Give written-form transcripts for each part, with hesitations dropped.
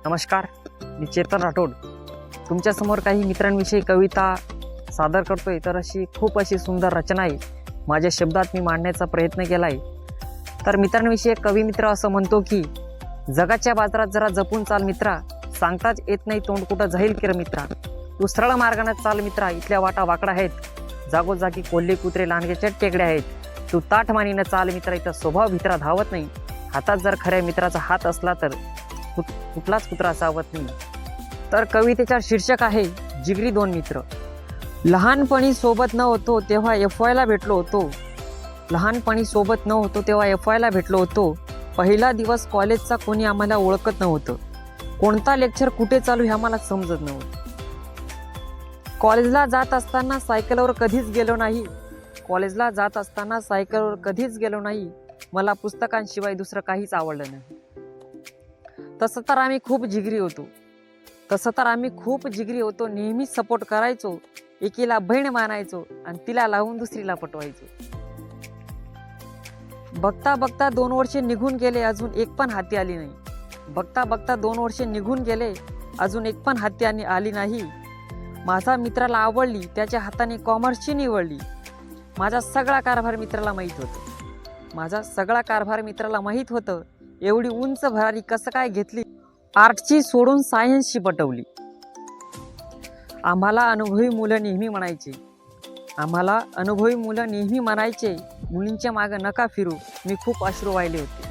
नमस्कार, मी चेतन राठोड तुमच्यासमोर काही मित्रांविषयी कविता सादर करतोय। तर खूप अशी सुंदर रचना आहे, माझ्या शब्दात मी मांडण्याचा प्रयत्न केला आहे। तर मित्रांविषयी एक कवी मित्र असं म्हणतो की जगाच्या बाजारात जरा जपून चाल मित्रा, सांगताच येत नाही तोंड कुठं जाईल की र मित्रा। तू सरळ मार्गाने चाल मित्रा, इथल्या वाटा वाकडा आहेत, जागोजागी कोल्हे कुत्रे लांडग्याच्या टेकड्या आहेत। तू ताठ मानीनं चाल मित्रा, इथं स्वभाव भित्रा धावत नाही, हातात जर खऱ्या मित्राचा हात असला तर कुठलाच कुत्रा सावत नाही। तर कवितेचा शीर्षक आहे जिगरी दोन मित्र। लहानपणी सोबत न होतो तेव्हा FY ला भेटलो होतो, लहानपणी सोबत न होतो तेव्हा FY ला भेटलो होतो। पहिला दिवस कॉलेजचा कोणी आम्हाला ओळखत नव्हतं, कोणता लेक्चर कुठे चालू हे आम्हाला समजत नव्हतं। कॉलेजला जात असताना सायकलवर कधीच गेलो नाही, कॉलेजला जात असताना सायकलवर कधीच गेलो नाही, मला पुस्तकांशिवाय दुसरं काहीच आवडलं नाही। तसं तर आम्ही खूप जिगरी होतो, तसं तर आम्ही खूप जिगरी होतो, नेहमी सपोर्ट करायचो, एकीला बहीण मानायचो आणि तिला लावून दुसरीला पटवायचो। बघता बघता 2 वर्षे निघून गेले, अजून एक पण हाती आली नाही। बघता बघता 2 वर्षे निघून गेले, अजून एक पण हाती आली नाही। माझा मित्राला आवडली, त्याच्या हाताने कॉमर्सची निवडली। माझा सगळा कारभार मित्राला माहीत होतं, माझा सगळा कारभार मित्राला माहीत होतं। एवढी उंच भरारी कसं काय घेतली, आर्टची सोडून सायन्सची पटवली। आम्हाला अनुभवी मुलं नेहमी म्हणायचे, आम्हाला अनुभवी मुलं नेहमी म्हणायचे, मुलींच्या मागं नका फिरू, मी खूप अश्रू वाहिले होते।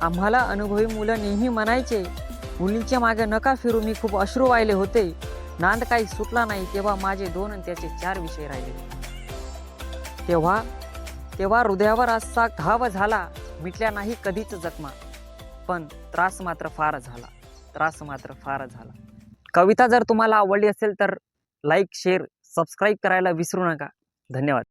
आम्हाला अनुभवी मुलं नेहमी म्हणायचे, मुलींच्या मागं नका फिरू, मी खूप अश्रू वाहिले होते। नांद काही सुटला नाही, तेव्हा माझे 2 आणि त्याचे 4 विषय राहिले। तेव्हा हृदयावर असा घाव झाला, मिटल्या नाही कधीच जखमा, पण त्रास मात्र फार झाला, त्रास मात्र फार झाला। कविता जर तुम्हाला आवडली असेल तर लाईक, शेअर, सबस्क्राईब करायला विसरू नका। धन्यवाद।